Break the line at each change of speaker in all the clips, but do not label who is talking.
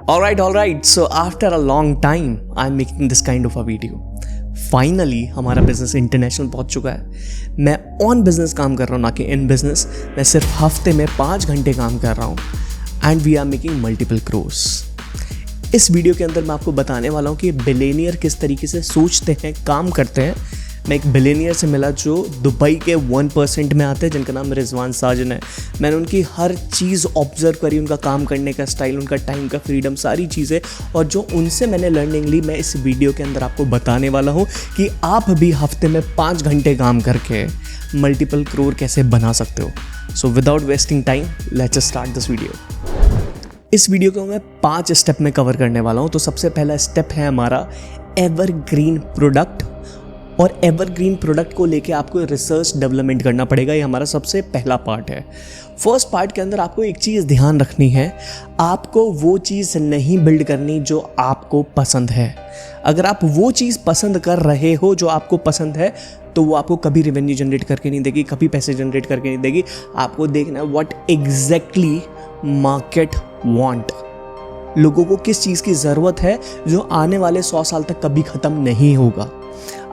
All right. So after a long time, I'm making this kind of a video. Finally हमारा business international पहुंच चुका है। मैं on business काम कर रहा हूँ, ना कि इन बिजनेस। मैं सिर्फ हफ्ते में 5 घंटे काम कर रहा हूँ and we are making multiple crores. इस वीडियो के अंदर मैं आपको बताने वाला हूँ कि बिलियनियर किस तरीके से सोचते हैं, काम करते हैं। मैं एक बिलियनियर से मिला जो दुबई के 1% में आते हैं, जिनका नाम रिजवान साजन है। मैंने उनकी हर चीज़ ऑब्जर्व करी, उनका काम करने का स्टाइल, उनका टाइम का फ्रीडम, सारी चीज़ें, और जो उनसे मैंने लर्निंग ली मैं इस वीडियो के अंदर आपको बताने वाला हूँ कि आप भी हफ्ते में 5 घंटे काम करके मल्टीपल क्रोर कैसे बना सकते हो। So without wasting time let's start this video. इस वीडियो को मैं 5 स्टेप में कवर करने वाला हूँ। तो सबसे पहला स्टेप है हमारा एवरग्रीन प्रोडक्ट, और एवरग्रीन प्रोडक्ट को लेके आपको रिसर्च डेवलपमेंट करना पड़ेगा। ये हमारा सबसे पहला पार्ट है। फर्स्ट पार्ट के अंदर आपको एक चीज़ ध्यान रखनी है, आपको वो चीज़ नहीं बिल्ड करनी जो आपको पसंद है। अगर आप वो चीज़ पसंद कर रहे हो जो आपको पसंद है, तो वो आपको कभी रेवेन्यू जनरेट करके नहीं देगी, कभी पैसे जनरेट करके नहीं देगी। आपको देखना है व्हाट एग्जैक्टली मार्केट वांट, लोगों को किस चीज़ की ज़रूरत है जो आने वाले 100 साल तक कभी ख़त्म नहीं होगा।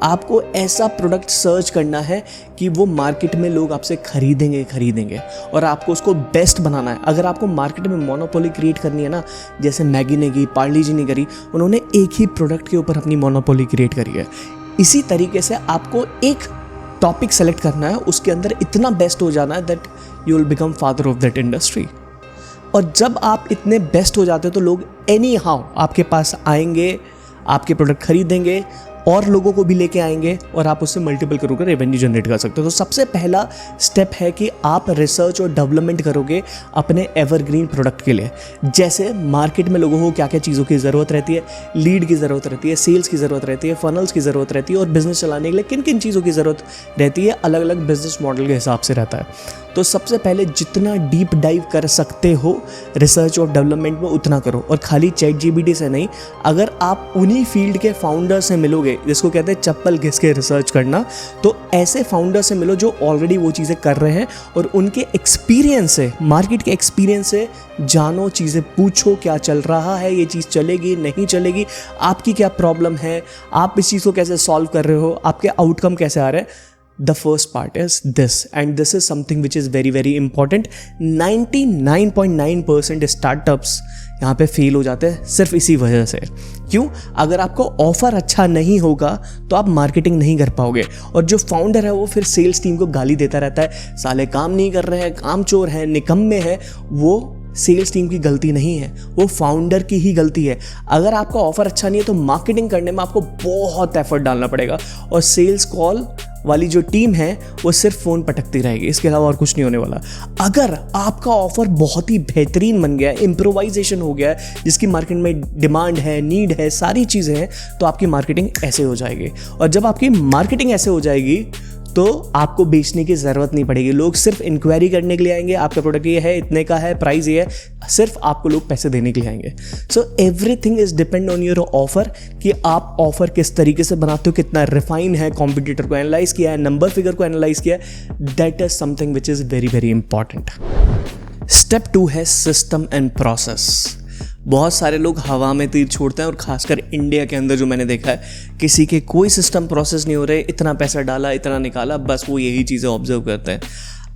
आपको ऐसा प्रोडक्ट सर्च करना है कि वो मार्केट में लोग आपसे खरीदेंगे और आपको उसको बेस्ट बनाना है। अगर आपको मार्केट में मोनोपोली क्रिएट करनी है ना, जैसे मैगी ने की, पार्ले जी ने करी, उन्होंने एक ही प्रोडक्ट के ऊपर अपनी मोनोपोली क्रिएट करी है। इसी तरीके से आपको एक टॉपिक सेलेक्ट करना है, उसके अंदर इतना बेस्ट हो जाना है that you will become father of that industry. और जब आप इतने बेस्ट हो जाते हो तो लोग एनी हाउ आपके पास आएंगे, आपके प्रोडक्ट खरीदेंगे और लोगों को भी लेके आएंगे, और आप उससे मल्टीपल करोगे, रेवेन्यू जनरेट कर सकते हो। तो सबसे पहला स्टेप है कि आप रिसर्च और डेवलपमेंट करोगे अपने एवरग्रीन प्रोडक्ट के लिए। जैसे मार्केट में लोगों को क्या क्या चीज़ों की ज़रूरत रहती है, लीड की ज़रूरत रहती है, सेल्स की ज़रूरत रहती है, फनल्स की ज़रूरत रहती है, और बिजनेस चलाने के लिए किन किन चीज़ों की ज़रूरत रहती है, अलग अलग बिजनेस मॉडल के हिसाब से रहता है। तो सबसे पहले जितना डीप डाइव कर सकते हो रिसर्च और डेवलपमेंट में उतना करो, और खाली ChatGPT से नहीं। अगर आप उन्हीं फील्ड के फाउंडर से मिलोगे, जिसको कहते हैं चप्पल घिस के रिसर्च करना, तो ऐसे फाउंडर से मिलो जो ऑलरेडी वो चीज़ें कर रहे हैं, और उनके एक्सपीरियंस से, मार्केट के एक्सपीरियंस से जानो, चीज़ें पूछो, क्या चल रहा है, ये चीज़ चलेगी नहीं चलेगी, आपकी क्या प्रॉब्लम है, आप इस चीज़ को कैसे सॉल्व कर रहे हो, आपके आउटकम कैसे आ रहे हैं। The first part is this, and this is something which is very very important. 99.9% startups यहाँ पे फेल हो जाते हैं सिर्फ इसी वजह से। क्यों? अगर आपको ऑफर अच्छा नहीं होगा तो आप मार्केटिंग नहीं कर पाओगे, और जो फाउंडर है वो फिर सेल्स टीम को गाली देता रहता है, साले काम नहीं कर रहे हैं, काम चोर हैं, निकम्मे हैं। वो सेल्स टीम की गलती नहीं है, वो फाउंडर की ही गलती है। अगर आपका ऑफर अच्छा नहीं है तो मार्केटिंग करने में आपको बहुत एफर्ट डालना पड़ेगा, और सेल्स कॉल वाली जो टीम है वो सिर्फ फ़ोन पटकती रहेगी, इसके अलावा और कुछ नहीं होने वाला। अगर आपका ऑफर बहुत ही बेहतरीन बन गया है, इम्प्रोवाइजेशन हो गया है, जिसकी मार्केट में डिमांड है, नीड है, सारी चीज़ें हैं, तो आपकी मार्केटिंग ऐसे हो जाएगी। और जब आपकी मार्केटिंग ऐसे हो जाएगी तो आपको बेचने की ज़रूरत नहीं पड़ेगी। लोग सिर्फ इंक्वायरी करने के लिए आएंगे, आपका प्रोडक्ट ये है, इतने का है, प्राइस ये है, सिर्फ आपको लोग पैसे देने के लिए आएंगे। So everything is depend on your offer, कि आप ऑफर किस तरीके से बनाते हो, कितना रिफाइन है, कॉम्पिटिटर को एनालाइज किया है, नंबर फिगर को एनालाइज किया है। That is something which is very very important. Step 2 है सिस्टम एंड प्रोसेस। बहुत सारे लोग हवा में तीर छोड़ते हैं, और खासकर इंडिया के अंदर जो मैंने देखा है, किसी के कोई सिस्टम प्रोसेस नहीं हो रहे, इतना पैसा डाला, इतना निकाला, बस वो यही चीज़ें ऑब्जर्व करते हैं।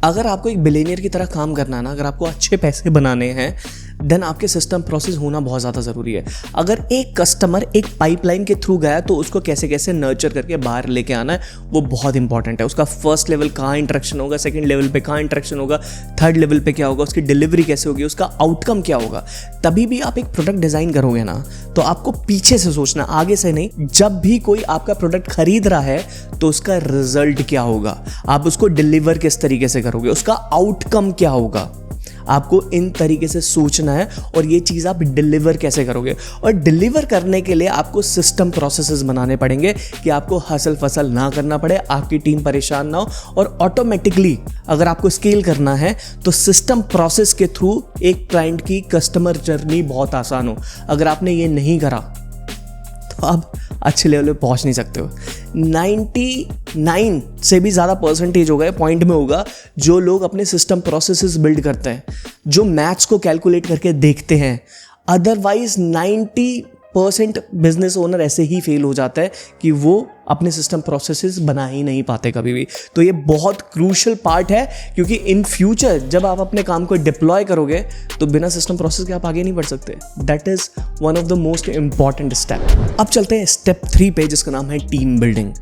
अगर आपको एक बिलियनियर की तरह काम करना है ना, अगर आपको अच्छे पैसे बनाने हैं, देन आपके सिस्टम प्रोसेस होना बहुत ज़्यादा ज़रूरी है। अगर एक कस्टमर एक पाइपलाइन के थ्रू गया तो उसको कैसे कैसे नर्चर करके बाहर लेके आना है, वो बहुत इंपॉर्टेंट है। उसका फर्स्ट लेवल कहाँ इंटरेक्शन होगा, सेकंड लेवल पे कहाँ इंटरेक्शन होगा, थर्ड लेवल पे क्या होगा, उसकी डिलीवरी कैसे होगी, उसका आउटकम क्या होगा। तभी भी आप एक प्रोडक्ट डिज़ाइन करोगे ना, तो आपको पीछे से सोचना, आगे से नहीं। जब भी कोई आपका प्रोडक्ट खरीद रहा है तो उसका रिजल्ट क्या होगा, आप उसको डिलीवर किस तरीके से करोगे, उसका आउटकम क्या होगा। आपको इन तरीके से सोचना है, और ये चीज़ आप डिलीवर कैसे करोगे। और डिलीवर करने के लिए आपको सिस्टम प्रोसेसेस बनाने पड़ेंगे कि आपको हसल फसल ना करना पड़े, आपकी टीम परेशान ना हो, और ऑटोमेटिकली अगर आपको स्केल करना है तो सिस्टम प्रोसेस के थ्रू एक क्लाइंट की कस्टमर जर्नी बहुत आसान हो। अगर आपने ये नहीं करा तो आप अच्छे लेवल पे पहुंच नहीं सकते हो। 99 से भी ज़्यादा परसेंटेज होगा, पॉइंट में होगा, जो लोग अपने सिस्टम प्रोसेसेस बिल्ड करते हैं, जो मैथ्स को कैलकुलेट करके देखते हैं, अदरवाइज 90% बिजनेस ओनर ऐसे ही फेल हो जाता है कि वो अपने सिस्टम प्रोसेसेस बना ही नहीं पाते कभी भी। तो ये बहुत क्रूशियल पार्ट है, क्योंकि इन फ्यूचर जब आप अपने काम को डिप्लॉय करोगे तो बिना सिस्टम प्रोसेस के आप आगे नहीं बढ़ सकते। That is one of the most important step. अब चलते हैं स्टेप 3 पे, जिसका नाम है टीम बिल्डिंग।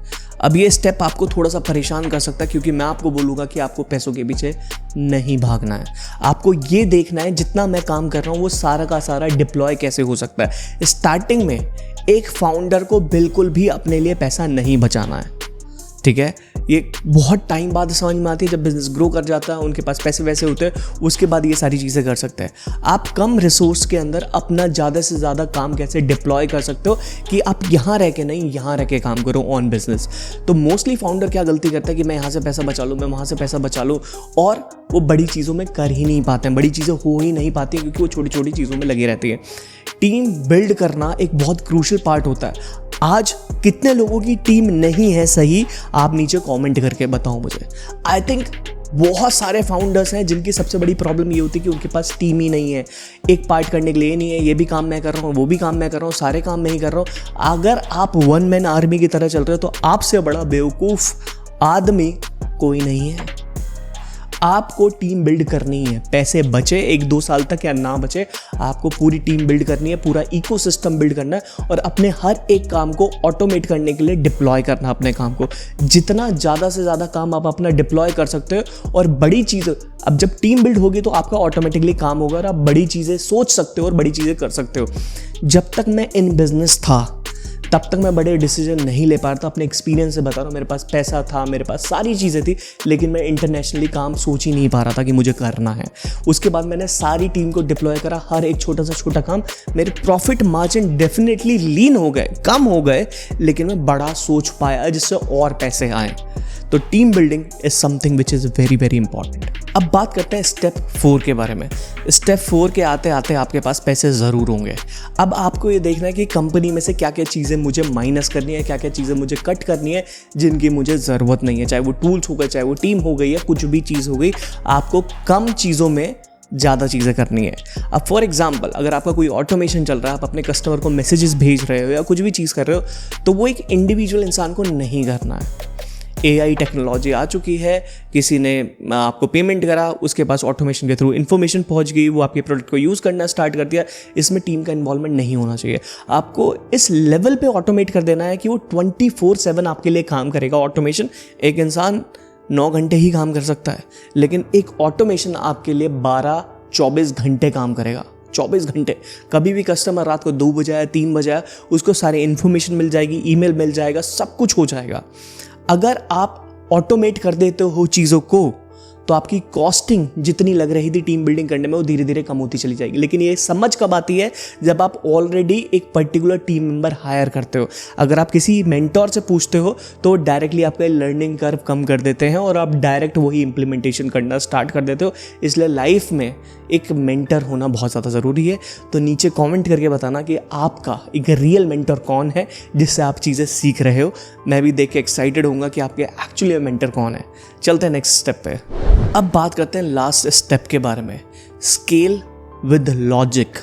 अब ये स्टेप आपको थोड़ा सा परेशान कर सकता है, क्योंकि मैं आपको बोलूँगा कि आपको पैसों के पीछे नहीं भागना है। आपको ये देखना है जितना मैं काम कर रहा हूँ वो सारा का सारा डिप्लॉय कैसे हो सकता है। स्टार्टिंग में एक फाउंडर को बिल्कुल भी अपने लिए पैसा नहीं बचाना है, ठीक है। ये बहुत टाइम बाद समझ में आती है, जब बिजनेस ग्रो कर जाता है, उनके पास पैसे वैसे होते हैं, उसके बाद ये सारी चीज़ें कर सकते हैं। आप कम रिसोर्स के अंदर अपना ज़्यादा से ज़्यादा काम कैसे डिप्लॉय कर सकते हो कि आप यहाँ रह के नहीं, यहाँ रह के काम करो ऑन बिजनेस। तो मोस्टली फाउंडर क्या गलती करता है कि मैं यहाँ से पैसा बचा लूँ, मैं वहाँ से पैसा बचा लूँ, और वो बड़ी चीज़ों में कर ही नहीं पाते हैं, बड़ी चीज़ें हो ही नहीं पाती हैं, क्योंकि वो छोटी छोटी चीज़ों में लगी रहती है। टीम बिल्ड करना एक बहुत क्रूशियल पार्ट होता है। आज कितने लोगों की टीम नहीं है सही, आप नीचे कमेंट करके बताओ मुझे। आई थिंक बहुत सारे फाउंडर्स हैं जिनकी सबसे बड़ी प्रॉब्लम ये होती है कि उनके पास टीम ही नहीं है। एक पार्ट करने के लिए नहीं है, ये भी काम मैं कर रहा हूँ, वो भी काम मैं कर रहा हूँ, सारे काम मैं ही कर रहा हूँ। अगर आप वन मैन आर्मी की तरह चल रहे हो तो आपसे बड़ा बेवकूफ़ आदमी कोई नहीं है। आपको टीम बिल्ड करनी है, पैसे बचे 1-2 साल तक या ना बचे, आपको पूरी टीम बिल्ड करनी है, पूरा इकोसिस्टम बिल्ड करना है, और अपने हर एक काम को ऑटोमेट करने के लिए डिप्लॉय करना है अपने काम को। जितना ज़्यादा से ज़्यादा काम आप अपना डिप्लॉय कर सकते हो, और बड़ी चीज़, अब जब टीम बिल्ड होगी तो आपका ऑटोमेटिकली काम होगा और आप बड़ी चीज़ें सोच सकते हो और बड़ी चीज़ें कर सकते हो। जब तक मैं इन बिजनेस था तब तक मैं बड़े डिसीजन नहीं ले पा रहा था। अपने एक्सपीरियंस से बता रहा हूँ, मेरे पास पैसा था, मेरे पास सारी चीज़ें थी, लेकिन मैं इंटरनेशनली काम सोच ही नहीं पा रहा था कि मुझे करना है। उसके बाद मैंने सारी टीम को डिप्लॉय करा, हर एक छोटा सा छोटा काम। मेरे प्रॉफिट मार्जिन डेफिनेटली लीन हो गए, कम हो गए, लेकिन मैं बड़ा सोच पाया जिससे और पैसे आए। तो team building is something which is very very important. अब बात करते हैं स्टेप 4 के बारे में। स्टेप 4 के आते आते आपके पास पैसे ज़रूर होंगे। अब आपको ये देखना है कि कंपनी में से क्या क्या चीज़ें मुझे माइनस करनी है, क्या क्या चीज़ें मुझे कट करनी है जिनकी मुझे ज़रूरत नहीं है। चाहे वो टूल्स हो गए, चाहे वो टीम हो गई, या कुछ भी चीज़ हो गई, आपको कम चीज़ों में ज़्यादा चीज़ें करनी है। अब फॉर एग्जांपल, अगर आपका कोई ऑटोमेशन चल रहा है, आप अपने कस्टमर को मैसेजेस भेज रहे हो या कुछ भी चीज़ कर रहे हो, तो वो एक इंडिविजुअल इंसान को नहीं करना है। AI टेक्नोलॉजी आ चुकी है, किसी ने आपको पेमेंट करा, उसके पास ऑटोमेशन के थ्रू इन्फॉर्मेशन पहुंच गई, वो आपके प्रोडक्ट को यूज़ करना स्टार्ट कर दिया। इसमें टीम का इन्वॉल्वमेंट नहीं होना चाहिए। आपको इस लेवल पे ऑटोमेट कर देना है कि वो 24/7 आपके लिए काम करेगा। ऑटोमेशन, एक इंसान 9 घंटे ही काम कर सकता है, लेकिन एक ऑटोमेशन आपके लिए 12-24 घंटे काम करेगा। 24 घंटे। कभी भी कस्टमर रात को 2 बजे आया, 3 बजे आया, उसको सारी इन्फॉर्मेशन मिल जाएगी, ईमेल मिल जाएगा, सब कुछ हो जाएगा। अगर आप ऑटोमेट कर देते हो चीज़ों को, तो आपकी कॉस्टिंग जितनी लग रही थी टीम बिल्डिंग करने में, वो धीरे धीरे कम होती चली जाएगी। लेकिन ये समझ कब आती है, जब आप ऑलरेडी एक पर्टिकुलर टीम मेंबर हायर करते हो। अगर आप किसी मेंटोर से पूछते हो तो डायरेक्टली आपका लर्निंग कर्व कम कर देते हैं और आप डायरेक्ट वही इंप्लीमेंटेशन करना स्टार्ट कर देते हो। इसलिए लाइफ में एक मेंटर होना बहुत ज़्यादा ज़रूरी है। तो नीचे कॉमेंट करके बताना कि आपका एक रियल मेंटर कौन है जिससे आप चीज़ें सीख रहे हो। मैं भी देख के एक्साइटेड होऊंगा कि आपके एक्चुअली मेंटर कौन है। चलते हैं नेक्स्ट स्टेप पे। अब बात करते हैं लास्ट स्टेप के बारे में, स्केल विद लॉजिक।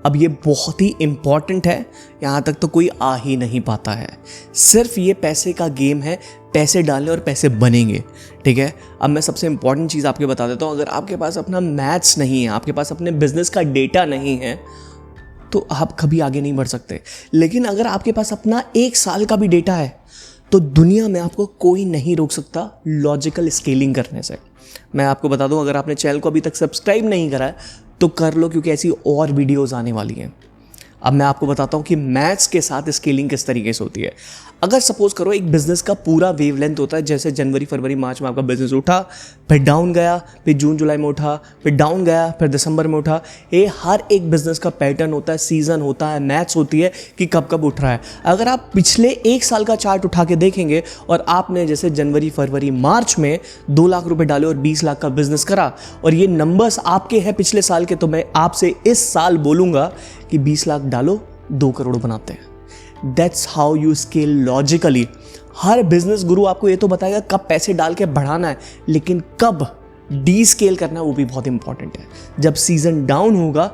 अब ये बहुत ही इम्पॉर्टेंट है, यहाँ तक तो कोई आ ही नहीं पाता है। सिर्फ ये पैसे का गेम है, पैसे डालने और पैसे बनेंगे, ठीक है। अब मैं सबसे इम्पॉर्टेंट चीज़ आपको बता देता हूँ। अगर आपके पास अपना मैथ्स नहीं है, आपके पास अपने बिजनेस का डेटा नहीं है, तो आप कभी आगे नहीं बढ़ सकते। लेकिन अगर आपके पास अपना 1 साल का भी डेटा है, तो दुनिया में आपको कोई नहीं रोक सकता लॉजिकल स्केलिंग करने से। मैं आपको बता दूं, अगर आपने चैनल को अभी तक सब्सक्राइब नहीं करा है तो कर लो, क्योंकि ऐसी और वीडियोस आने वाली हैं। अब मैं आपको बताता हूं कि मैथ्स के साथ स्केलिंग किस तरीके से होती है। अगर सपोज करो एक बिजनेस का पूरा वेवलेंथ होता है, जैसे जनवरी फरवरी मार्च में आपका बिजनेस उठा, फिर डाउन गया, फिर जून जुलाई में उठा, फिर डाउन गया, फिर दिसंबर में उठा। ये हर एक बिजनेस का पैटर्न होता है, सीजन होता है, मैथ्स होती है कि कब कब उठ रहा है। अगर आप पिछले 1 साल का चार्ट उठा के देखेंगे और आपने जैसे जनवरी फरवरी मार्च में 2 लाख रुपए डाले और 20 लाख का बिजनेस करा, और ये नंबर्स आपके हैं पिछले साल के, तो मैं आपसे इस साल बोलूँगा कि 20 लाख डालो, 2 करोड़ बनाते हैं। That's how you scale logically। Her business गुरु आपको ये तो बताएगा कब पैसे डाल के बढ़ाना है, लेकिन कब डी स्केल करना है वो भी बहुत इंपॉर्टेंट है। जब सीजन डाउन होगा,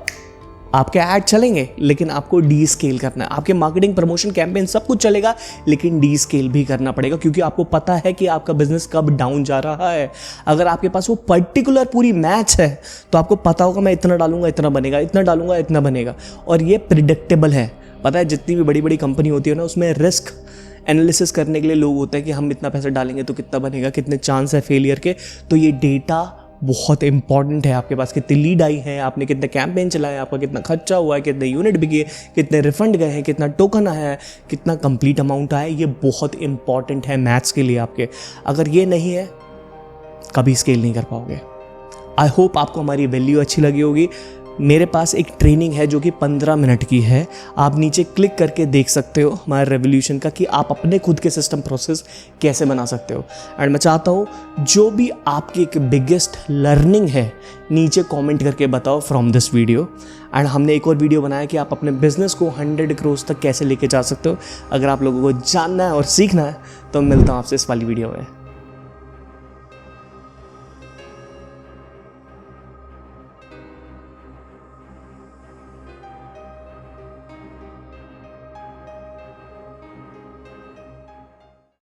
आपके ऐड चलेंगे लेकिन आपको डी स्केल करना है। आपके मार्केटिंग, प्रमोशन, कैंपेन सब कुछ चलेगा लेकिन डी स्केल भी करना पड़ेगा, क्योंकि आपको पता है कि आपका बिजनेस कब डाउन जा रहा है। अगर आपके पास वो पर्टिकुलर पूरी मैच है तो आपको पता होगा मैं इतना डालूंगा इतना बनेगा, इतना डालूंगा इतना बनेगा, और ये प्रिडिक्टेबल है। पता है जितनी भी बड़ी बड़ी कंपनी होती है ना, उसमें रिस्क एनालिसिस करने के लिए लोग होते हैं कि हम इतना पैसा डालेंगे तो कितना बनेगा, कितने चांस है फेलियर के। तो ये डेटा बहुत इंपॉर्टेंट है। आपके पास कितनी लीड आई है, आपने कितने कैंपेन चलाए, आपका कितना खर्चा हुआ है, कितने यूनिट बिके, कितने रिफंड गए हैं, कितना टोकन आया है, कितना कंप्लीट अमाउंट आया है, ये बहुत इंपॉर्टेंट है मैथ्स के लिए आपके। अगर ये नहीं है कभी स्केल नहीं कर पाओगे। आई होप आपको हमारी वैल्यू अच्छी लगी होगी। मेरे पास एक ट्रेनिंग है जो कि 15 मिनट की है, आप नीचे क्लिक करके देख सकते हो हमारे रेवोल्यूशन का कि आप अपने खुद के सिस्टम प्रोसेस कैसे बना सकते हो। एंड मैं चाहता हूँ जो भी आपकी एक बिगेस्ट लर्निंग है नीचे कमेंट करके बताओ फ्रॉम दिस वीडियो। एंड हमने एक और वीडियो बनाया कि आप अपने बिजनेस को 100 करोड़ तक कैसे लेके जा सकते हो। अगर आप लोगों को जानना है और सीखना है तो मिलता हूँ आपसे इस वाली वीडियो में।